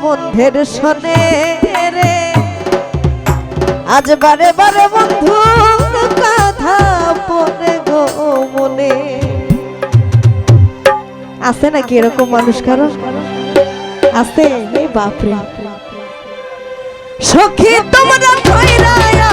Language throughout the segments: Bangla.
বন্ধের শোনে রে আজ বারে বারে বন্ধুর কথা পড়ে গো মনে। আছে নাকি এরকম মানুষ কারো? আছে? এই বাপরে সখী তোমরা কইরায়া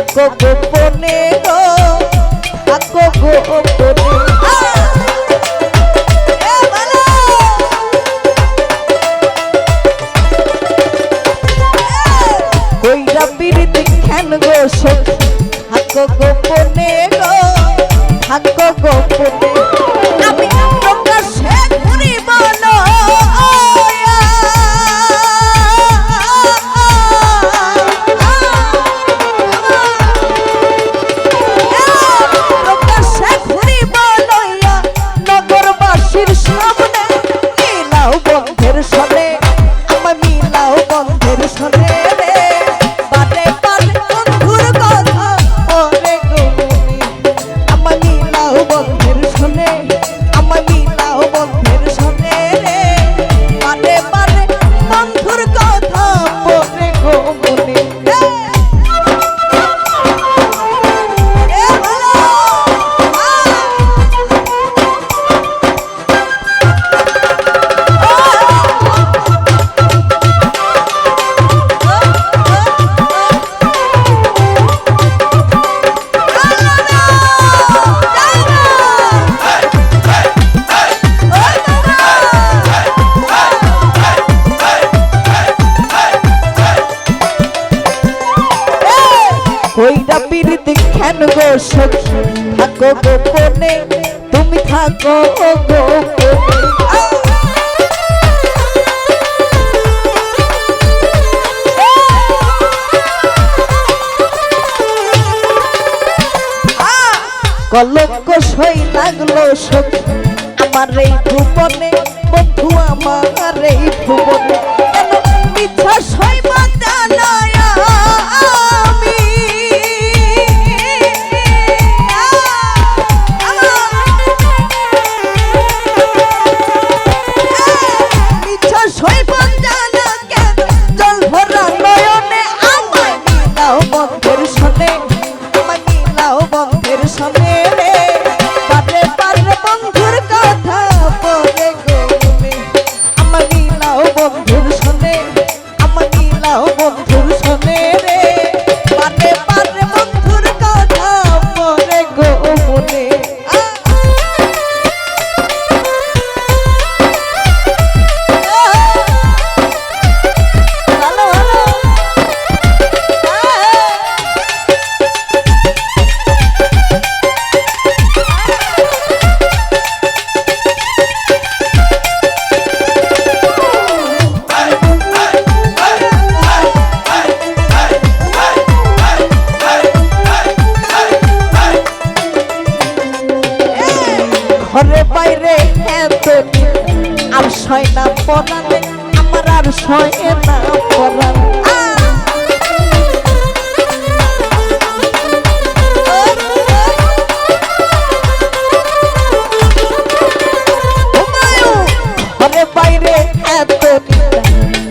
থাকো গোপনে গো থাকো গোপনে কইরা পিরিত খেন গো থাকো গোপনে গো থাকো গোপনে আমি প্রকাশে ঘুরি বলো কইরা পিরিত খেন গো সখী থাকো গোপনে তুমি থাকো গোপনে কলঙ্ক সই লাগলো সখী আমার এই ভুবনে বন্ধু আমার এই ভুবনে কেন মিথ্যা সই বাঁচালয় ঘরে বাইরে এত আর সয় না পরালে আমার আর সয় না পরালে ঘরে বাইরে এত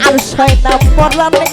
আর সয় না পরালে